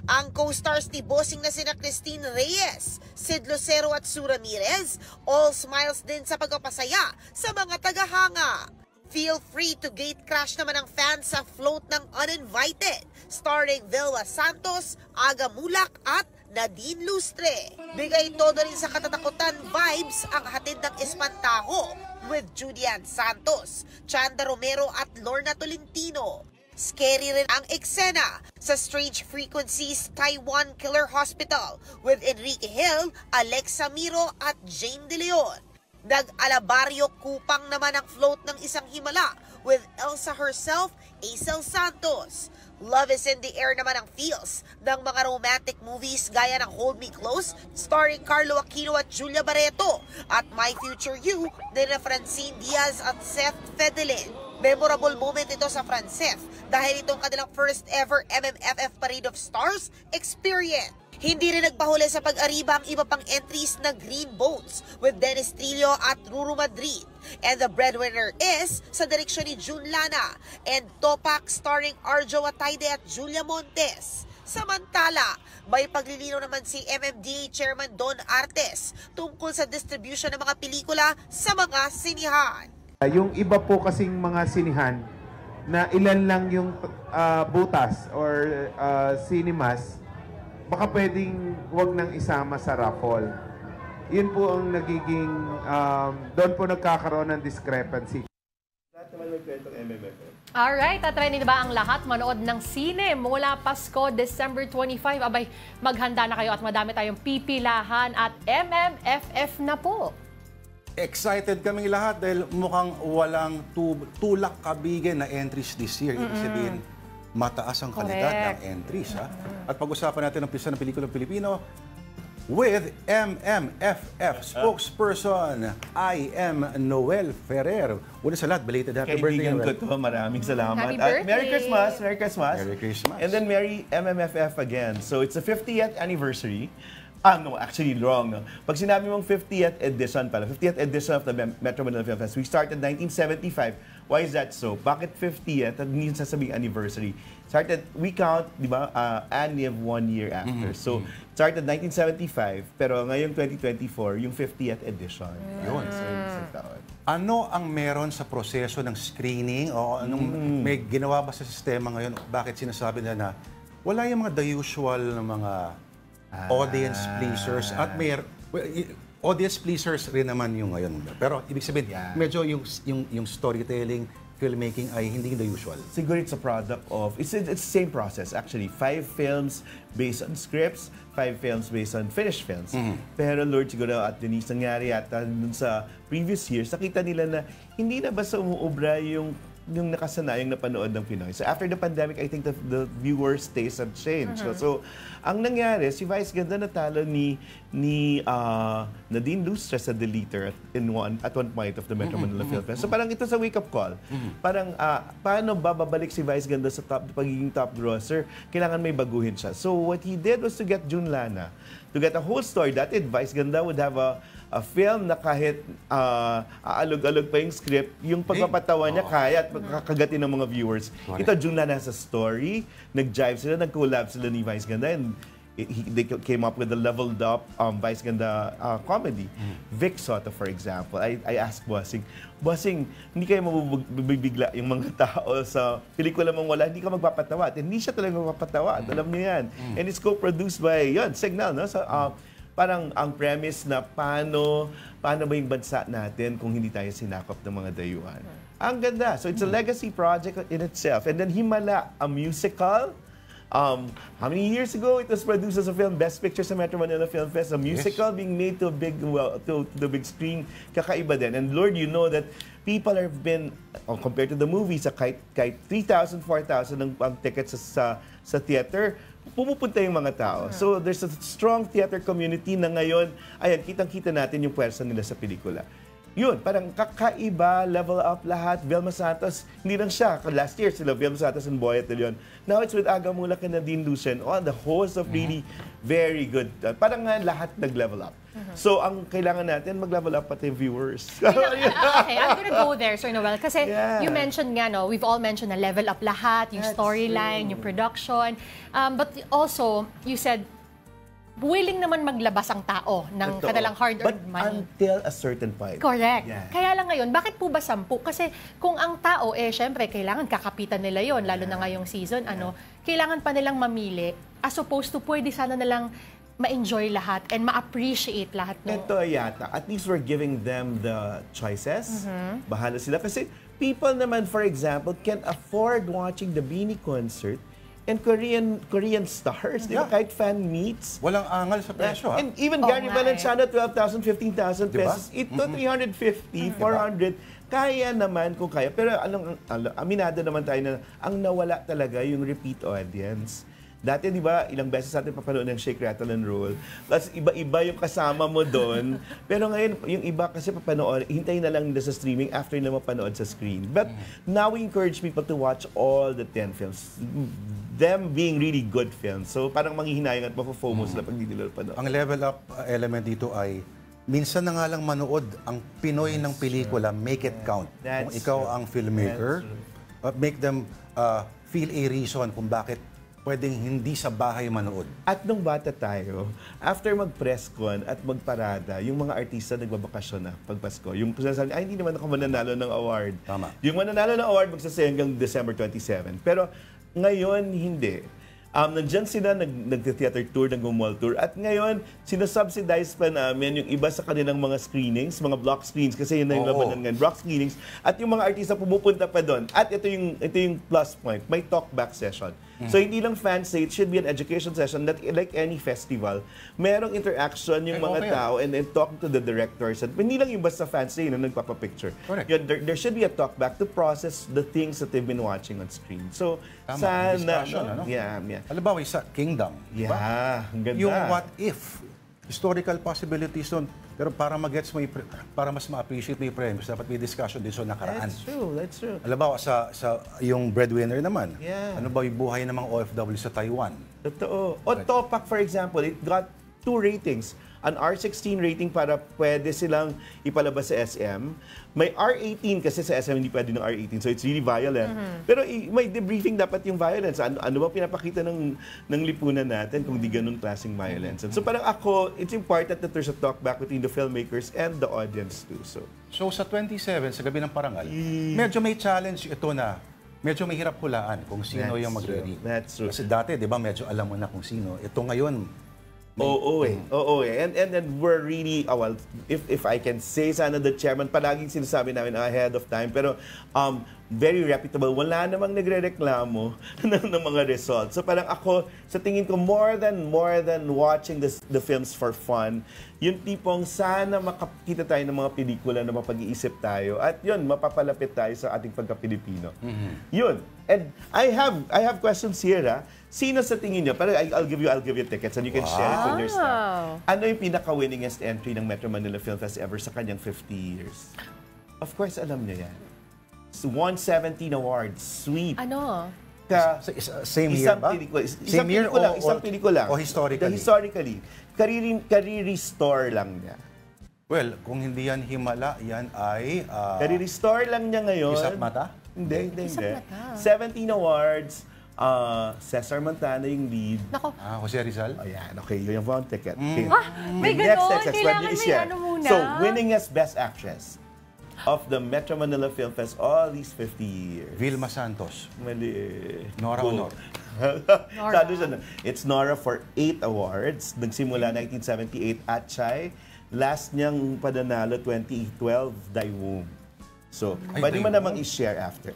Ang co-stars ni Bossing na sina Christine Reyes, Sid Lucero at Sue Ramirez, all smiles din sa pagpapasaya sa mga tagahanga. Feel free to gate crash naman ang fans sa float ng Uninvited, starring Vilma Santos, Aga Mulak at Nadine Lustre. Bigay todo rin sa katatakutan vibes ang hatid ng Espantajo with Julian Santos, Chanda Romero at Lorna Tolentino. Scary rin ang eksena sa Strange Frequencies Taiwan Killer Hospital with Enrique Hill, Alexa Miro at Jane De Leon. Nag-alabaryo kupang naman ang float ng Isang Himala with Elsa herself, Acel Santos. Love is in the air naman ang feels ng mga romantic movies gaya ng Hold Me Close, starring Carlo Aquino at Julia Barreto, at My Future You, ni Francine Diaz at Seth Fedelin. Memorable moment ito sa Francef dahil itong kanilang first ever MMFF Parade of Stars experience. Hindi rin nagpahuli sa pag-ariba ang iba pang entries na Green Bones with Dennis Trillo at Ruru Madrid. And the breadwinner is sa direksyon ni June Lana and Topak starring Arjo Ataide at Julia Montes. Samantala, may paglilinaw naman si MMDA Chairman Don Artes tungkol sa distribution ng mga pelikula sa mga sinihan. Yung iba po kasing mga sinihan na ilan lang yung butas or cinemas, baka pwedeng wag nang isama sa raffle. Yun po ang nagiging, doon po nagkakaroon ng discrepancy. Lahat naman may kwentong MMFF. Alright, at ready na ba ang lahat manood ng sine mula Pasko, December 25? Abay, maghanda na kayo at madami tayong pipilahan at MMFF na po. Excited kaming lahat dahil mukhang walang tulak kabigin na entries this year. Ibig sabihin, mataas ang kalidad ng entries. Ha? At pag-usapan natin ang pista ng pelikulang Pilipino, with MMFF spokesperson, I am Noel Ferrer. Una sa lahat, belated happy birthday, Kaibigan Noel. ko to, maraming salamat. Happy At Merry birthday! Christmas! Merry Christmas! Merry Christmas. And then Merry MMFF again. So it's the 50th anniversary. No, actually wrong. No? Pag sinabi mong 50th edition pala, 50th edition of the Metro Manila Film Fest, we started 1975. Why is that so? Bakit 50th at hindi sasabing anniversary? Started, we count, di ba, annually of 1 year after. So, started 1975, pero ngayong 2024, yung 50th edition. Yun. Isang taon. Ano ang meron sa proseso ng screening o anong may ginawa ba sa sistema ngayon? Bakit sinasabi na wala yung mga the usual na mga audience pleasers at may audience pleasers rin naman yung ngayon. Pero ibig sabihin, medyo yung storytelling, filmmaking ay hindi the usual. Siguro it's a product of, it's the same process actually. 5 films based on scripts, 5 films based on finished films. Pero Lord, siguro at Denise, nangyari yata dun sa previous years, nakita nila na hindi na basta umuubra yung nakasanayang napanood ng Pinoy. So after the pandemic, I think the viewers' taste have changed. So ang nangyari, si Vice Ganda natalo ni Nadine Lustre sa Deleter at one point of the Metro Manila Film Fest. So parang ito sa wake-up call. Parang paano babalik si Vice Ganda sa pagiging top grosser? Kailangan may baguhin siya. So what he did was to get June Lana to get a whole story. That Vice Ganda would have a film na kahit aalog-alog pa yung script, yung pagpapatawa niya kaya at kakagatin ng mga viewers. Ito, June Lana has a story, nag-jive sila, nag-collab sila ni Vice Ganda, and they came up with a leveled up Vice Ganda comedy. Vic Soto, for example. I asked Bossing, hindi kayo mabibigla yung mga tao sa pelikula mong wala, hindi ka magpapatawa. At hindi siya talaga magpapatawa. Alam niyo yan. And it's co-produced by, Signal, no? So, parang ang premise na paano ba yung bansa natin kung hindi tayo sinakop ng mga dayuhan. Ang ganda. So it's a legacy project in itself. And then Himala, a musical. How many years ago it was produced as a film, Best Picture sa Metro Manila Film Fest, a musical being made to the big screen, kakaiba din. And Lord, you know that people have been, compared to the movies, kahit 3,000, 4,000 ang tickets sa theater, pumupunta yung mga tao. So there's a strong theater community na ngayon, kitang-kita natin yung pwersa nila sa pelikula. Yun, parang kakaiba, level up lahat. Velma Santos, hindi lang siya. Last year sila, Velma Santos and Boyet de Leon. Now it's with Aga Mulak and Nadine Lucen. The host of really very good. Parang nga lahat nag-level up. So, ang kailangan natin, mag-level up pati viewers. Okay, I'm gonna go there, Sir Noel. Kasi you mentioned nga, we've all mentioned na level up lahat, yung storyline, yung production. But also, you said, willing naman maglabas ang tao ng kanilang hard-earned money. Until a certain point. Correct. Yeah. Kaya lang ngayon, bakit po ba 10? Kasi kung ang tao, syempre, kailangan kakapitan nila yon, lalo na ngayong season, kailangan pa nilang mamili, as opposed to pwede sana nilang ma-enjoy lahat and ma-appreciate lahat. Ito yata, at least we're giving them the choices. Bahala sila. Kasi people naman, for example, can afford watching the Beanie concert and Korean stars, di ba? Kahit fan meets. Walang angal sa presyo, And even Gary Valenciano, 12,000, 15,000 pesos. Ito, 350, 400. Kaya naman kung kaya. Pero aminado naman tayo na ang nawala talaga yung repeat audience. Dati, di ba, ilang beses natin papanood ng Shake, Rattle, and Roll. Tapos iba-iba yung kasama mo doon. Pero ngayon, yung iba kasi papanood, hintayin na lang nila sa streaming after na mapanood sa screen. But now we encourage people to watch all the 10 films. Them being really good films. So parang manghihinayang at mapo-FOMO sila pag hindi nila panood. Ang level up element dito ay minsan na nga lang manood ang Pinoy ng pelikula, make it count. Kung ikaw ang filmmaker, make them feel a reason kung bakit pwedeng hindi sa bahay manood. At nung bata tayo, after mag-press con at magparada, yung mga artista nagbabakasyon na pag Pasko. Yung sinasabi, hindi naman ako mananalo ng award. Tama. Yung mananalo ng award, magsasaya hanggang December 27. Pero ngayon, hindi. Nandiyan sila, nag-theater tour, nag-mall tour. At ngayon, sinasubsidize pa namin yung iba sa kanilang mga screenings, mga block screens, kasi yun na yung labanan ngayon, block screenings. At yung mga artista pumupunta pa doon. At ito yung plus point, may talk-back session. So hindi lang fan say, it should be an education session that like any festival, merong interaction yung mga tao and then talking to the directors. At hindi lang yung basta fan say na nagpapapicture. Yun, there should be a talk back to process the things that they've been watching on screen. So, sana, Halimbawa, sa Kingdom. Ang ganda. Yung what if, historical possibilities doon. Pero para para mas ma-appreciate mo yung premise, dapat may discussion din sa nakaraan. That's true. Alam ba, sa yung breadwinner naman, Yeah. ano ba yung buhay ng mga OFW sa Taiwan? Totoo. O Topak, for example, it got 2 ratings. An R16 rating para pwede silang ipalabas sa SM. May R18 kasi sa SM hindi pwede ng R18, so it's really violent. Pero may debriefing dapat yung violence. Ano ba pinapakita ng lipunan natin kung di ganun klaseng violence? And so parang ako, it's important that there's a talk back between the filmmakers and the audience too. So sa 27, sa Gabi ng Parangal, medyo may challenge ito na medyo may hirap hulaan kung sino yung magre-read. That's true. Kasi dati, di ba, medyo alam mo na kung sino. Ito ngayon, Oo eh. And then we're really, well, if I can say, sana the chairman, palaging sinasabi namin ahead of time, pero very reputable. Wala namang nagre-reklamo ng mga results. So parang ako, sa tingin ko, more than watching the films for fun, yung tipong sana makakita tayo ng mga pelikula na mapag-iisip tayo at yun, mapapalapit tayo sa ating pagka-Pilipino. Yun. And I have questions here, Sino sa tingin niyo? Pero I'll give you tickets and you can share it with your staff. Ano yung pinaka-winningest entry ng Metro Manila Film Fest ever sa kanyang 50 years? Of course, alam niyo yan. 117 awards. Sweep. Ano? Same year ba? Isang pelikula. O historically? Historically. Kari-restore lang niya. Well, kung hindi yan Himala, yan ay... Kari-restore lang niya ngayon. Isap Mata? Hindi. 17 awards. Cesar Montana yung lead. Nako. Jose Rizal? Ayan, okay. Yun yung one ticket. Okay. May ganon. Kailangan may ano muna. So, winningest Best Actress of the Metro Manila Film Fest all these 50 years. Vilma Santos. Mali. Nora Honor. It's Nora for 8 awards. Nagsimula 1978 at Chay. Last niyang pananalo 2012, Daewoo. So, pwede mo namang i-share after.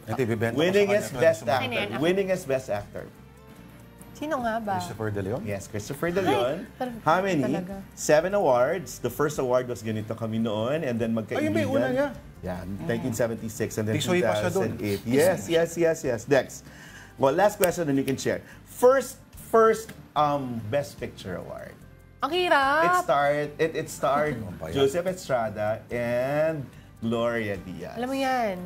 Winningest Best Actor. Winningest Best Actor. Sino nga ba? Christopher De Leon? Yes, Christopher De Leon. How many? 7 awards. The first award was ganito kami noon and then magkaibigan. Ayun, may una niya. Yeah, 1976 and then Tisoy pa siya doon. 2008. Yes. Next. Well, last question and you can share. First Best Picture Award. Ang hirap. It starred Joseph Estrada and Gloria Diaz. Alam mo yan.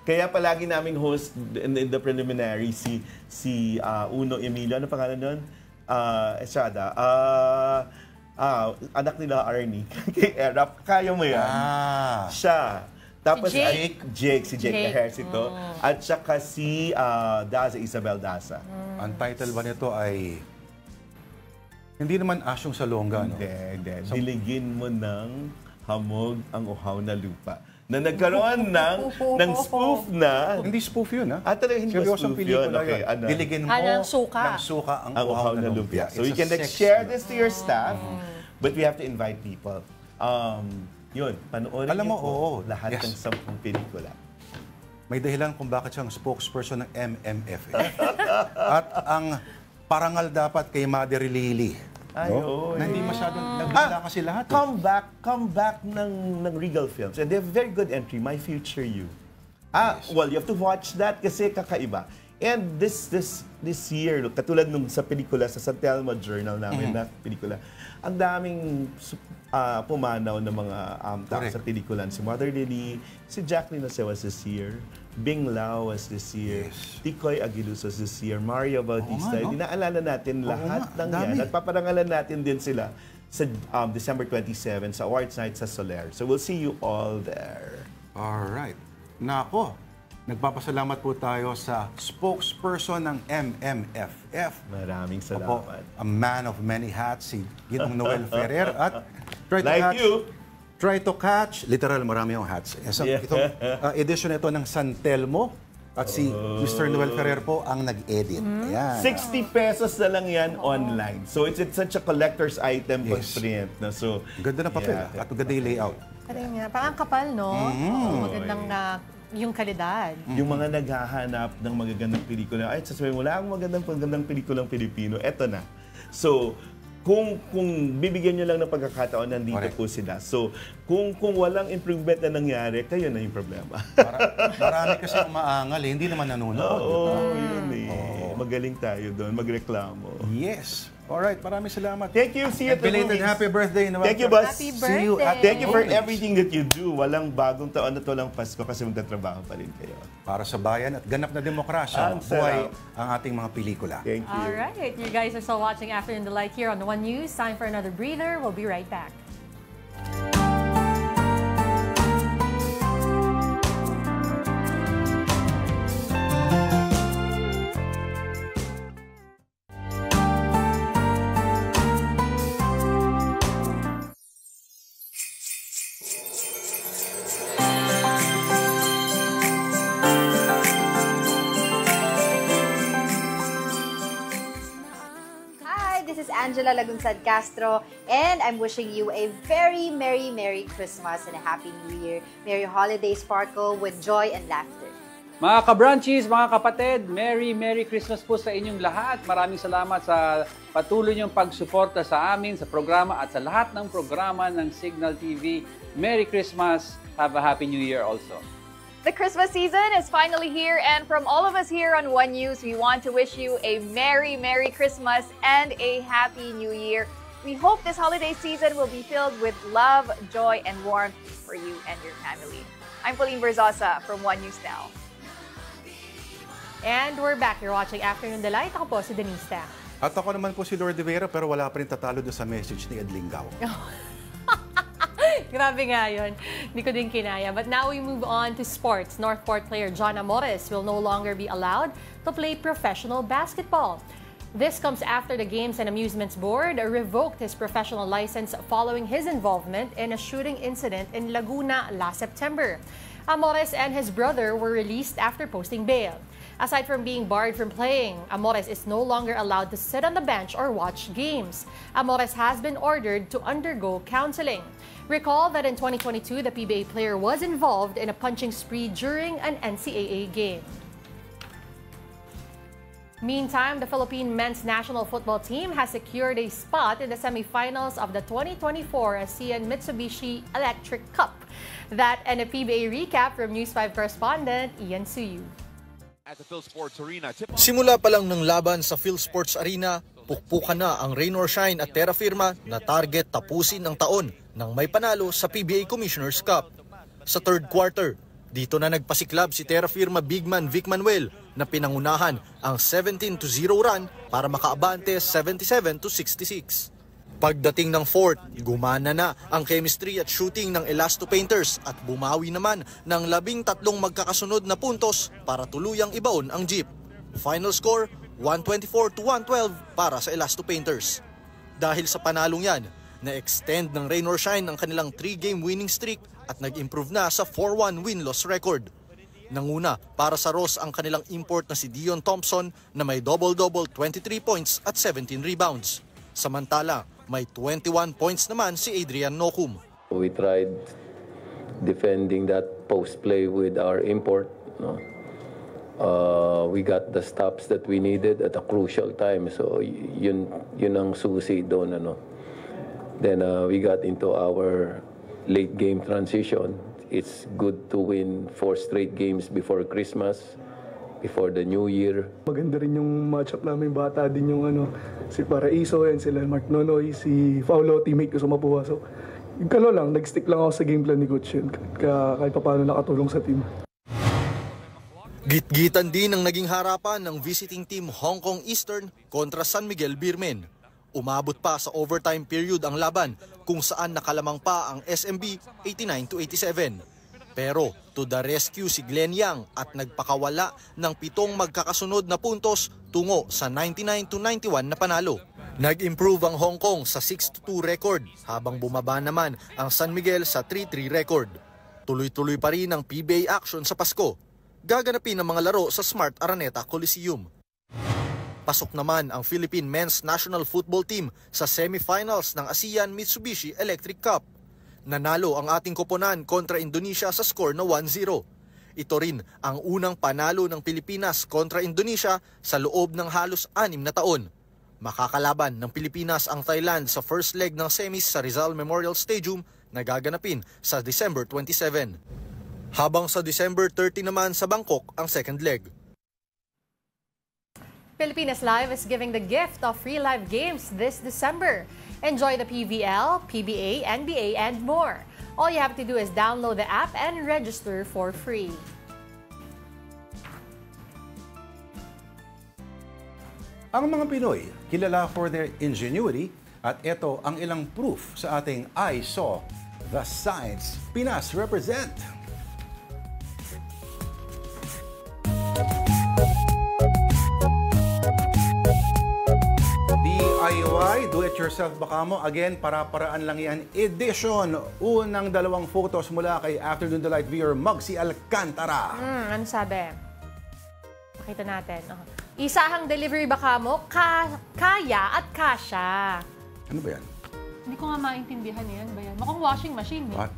Kaya palagi naming host in the preliminary si Uno Emilio. Ano pangalan nun? Estrada. Anak nila Arnie. Kay Erap. Kaya mo yan. Siya. Tapos si Jake Ejercito. At saka si Isabel Daza. Ang title ba nito ay... Hindi naman Asyong Salonga, no? Hindi. Diligin mo ng hamog ang uhaw na lupa. Na nagkaroon ng spoof na... Hindi spoof yun, ha? Talaga hindi seryosong spoof yun. Okay, Diligin mo ng suka ang uhaw na lupa. So you can share this to your staff, but we have to invite people. Yun, panoorin niyo po lahat ng 10 pelikula. May dahilan kung bakit siyang spokesperson ng MMF. At ang parangal dapat kay Mother Lily. No? Na hindi masyadong nagdala kasi lahat. Come back ng Regal Films. And they have very good entry, My Future You. Well, you have to watch that kasi kakaiba. And this year, katulad nung sa pelikula, sa San Telmo Journal namin na pelikula, ang daming pumanaw ng mga tao sa pelikulan. Si Mother Lily, si Jacqueline Ose was this year, Bing Lao was this year, Tikoy Aguiluz was this year, Mario Bautista. Inaalala natin lahat ng yan at paparangalan natin din sila sa December 27 sa Awards Night sa Soler. So we'll see you all there. Alright. Nako, nagpapasalamat po tayo sa spokesperson ng MMFF. Maraming salamat. A man of many hats, si Ginong Noel Ferrer at Try to catch, literal marami yung hats. Itong edition ito ng San Telmo at si Mr. Noel Ferrer po ang nag-edit. 60 pesos na lang yan online. So it's such a collector's item pag print. So, ganda ng papel at ganda yung layout. Parang kapal, no? Magandang yung kalidad. Yung mga naghahanap ng magagandang pelikula, ay sasabihin mo, wala akong magandang pelikulang Pilipino, eto na. So, kung bibigyan nyo lang ng pagkakataon, nandito po sila. So, kung walang improvement na nangyari, kayo na yung problema. Marami kasi umaangal, hindi naman nanonood. Yun eh. Magaling tayo doon, magreklamo. Yes. Alright, maraming salamat. Thank you. See you at the Belated movies. happy birthday. Thank you, boss. Happy See you at birthday. Thank you for everything that you do. Walang bagong taon na to lang Pasko kasi magtatrabaho pa rin kayo. Para sa bayan at ganap na demokrasya, Ang buhay sarap. ang ating mga pelikula. Thank you. All right, you guys are still watching Afternoon Delight here on the One News. Time for another breather. We'll be right back. Angela Lagunsad Castro, and I'm wishing you a very Merry Christmas and a Happy New Year. Merry holidays, sparkle with joy and laughter. Mga ka-branchies, mga kapatid, Merry Christmas po sa inyong lahat. Maraming salamat sa patuloy niyong pagsuporta sa amin, sa programa at sa lahat ng programa ng Signal TV. Merry Christmas. Have a Happy New Year also. The Christmas season is finally here, and from all of us here on One News, we want to wish you a Merry Christmas and a Happy New Year. We hope this holiday season will be filled with love, joy, and warmth for you and your family. I'm Pauline Berzosa from One News Now. And we're back. You're watching Afternoon Delight. Ako po si Denise Ta. At ako naman po si Lord Vera, pero wala pa rin tatalo doon sa message ni Ed Linggao. Grabe nga yun. Hindi ko din kinaya. But now we move on to sports. Northport player John Amores will no longer be allowed to play professional basketball. This comes after the Games and Amusements Board revoked his professional license following his involvement in a shooting incident in Laguna last September. Amores and his brother were released after posting bail. Aside from being barred from playing, Amores is no longer allowed to sit on the bench or watch games. Amores has been ordered to undergo counseling. Recall that in 2022, the PBA player was involved in a punching spree during an NCAA game. Meantime, the Philippine men's national football team has secured a spot in the semifinals of the 2024 ASEAN Mitsubishi Electric Cup. That and a PBA recap from News 5 correspondent Ian Suyu. Simula pa lang ng laban sa PhilSports Arena, pukpukan na ang Rain or Shine at Terra Firma na target tapusin ang taon nang may panalo sa PBA Commissioner's Cup. Sa third quarter, dito na nagpasiklab si Terra Firma big man Vic Manuel na pinangunahan ang 17-0 run para makaabante 77-66. Pagdating ng fourth, gumana na ang chemistry at shooting ng Elasto Painters at bumawi naman ng 13 magkakasunod na puntos para tuluyang ibaon ang jeep. Final score, 124-112 para sa Elasto Painters. Dahil sa panalong yan, na-extend ng Rain or Shine ang kanilang 3-game winning streak at nag-improve na sa 4-1 win-loss record. Nanguna para sa Ross ang kanilang import na si Dion Thompson na may double-double 23 points at 17 rebounds. Samantala, may 21 points naman si Adrian Nocum. We tried defending that post play with our import. No? We got the stops that we needed at a crucial time. So yun ang susi doon. Ano? Then we got into our late game transition. It's good to win 4 straight games before Christmas, before the New Year. Maganda rin yung matchup namin, bata din yung si Paraiso and sila Mark Nonoy, si Paulo, teammate ko sa Mapua. So, yung lang, nag-stick lang ako sa game plan ni Coach yun, kahit pa paano nakatulong sa team. Gitgitan din ang naging harapan ng visiting team Hong Kong Eastern kontra San Miguel Beermen. Umabot pa sa overtime period ang laban kung saan nakalamang pa ang SMB 89-87. Pero to the rescue si Glenn Yang at nagpakawala ng 7 magkakasunod na puntos tungo sa 99-91 na panalo. Nag-improve ang Hong Kong sa 6-2 record habang bumaba naman ang San Miguel sa 3-3 record. Tuloy-tuloy pa rin ang PBA action sa Pasko. Gaganapin ang mga laro sa Smart Araneta Coliseum. Pasok naman ang Philippine Men's National Football Team sa semifinals ng ASEAN Mitsubishi Electric Cup. Nanalo ang ating koponan kontra Indonesia sa score na 1-0. Ito rin ang unang panalo ng Pilipinas kontra Indonesia sa loob ng halos 6 na taon. Makakalaban ng Pilipinas ang Thailand sa first leg ng semis sa Rizal Memorial Stadium na gaganapin sa December 27. Habang sa December 30 naman sa Bangkok ang second leg. Pilipinas Live is giving the gift of free live games this December. Enjoy the PVL, PBA, NBA, and more. All you have to do is download the app and register for free. Ang mga Pinoy, kilala for their ingenuity at ito ang ilang proof sa ating I Saw the Science Pinas Represent. DIY, do-it-yourself baka mo. Again, para-paraan lang yan. Edition. Unang 2 photos mula kay Afternoon Delight viewer Muggsy Alcantara. Ano sabi? Pakita natin. Isahang delivery baka mo, kaya at kasya. Ano ba yan? Hindi ko nga maintindihan yan. Ba yan? Mukhang washing machine. What?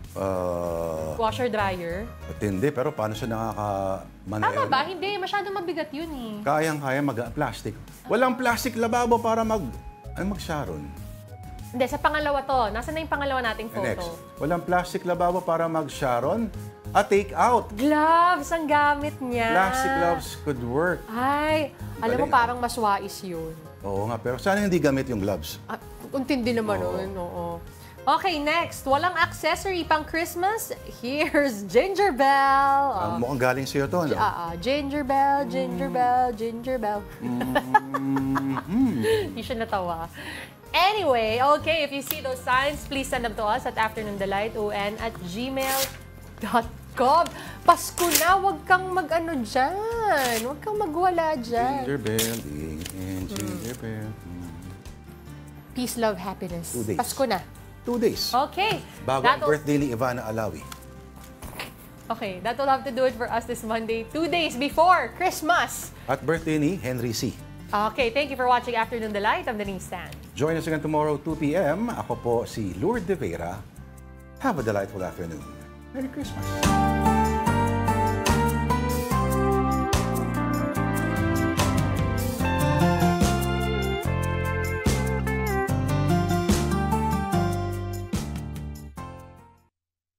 Washer-dryer. Hindi, pero paano siya nakaka-manuel? Tama ba? Hindi. Masyadong mabigat yun eh. Kayang-kaya mag-plastic. Walang plastic lababo para mag-sharon. Hindi, sa pangalawa to. Nasaan na yung pangalawa nating photo? Next. Walang plastic lababo para mag-sharon. Take out. Gloves ang gamit niya. Plastic gloves could work. Ay, alam mo parang mas wais yun. Oo nga, pero sana hindi gamit yung gloves. Untindi naman nun, oo. Okay, next. Walang accessory pang Christmas. Here's Ginger Bell. Mukhang galing sa'yo to, no? Ginger Bell, Ginger Bell, Ginger Bell. Hindi siya natawa. Anyway, okay, if you see those signs, please send them to us at afternoondelight@gmail.com. Pasko na, huwag kang mag-ano dyan. Huwag kang magwala dyan. Ginger Bell, Ginger Bell. Peace, love, happiness. 2 days. Pasko na. 2 days. Okay. Bago ang birthday ni Ivana Alawi. Okay, that will have to do it for us this Monday, 2 days before Christmas. At birthday ni Henry C. Okay, thank you for watching Afternoon Delight. I'm Denise Tan. Join us again tomorrow, 2 p.m. Ako po si Lourdes De Vera. Have a delightful afternoon. Merry Christmas.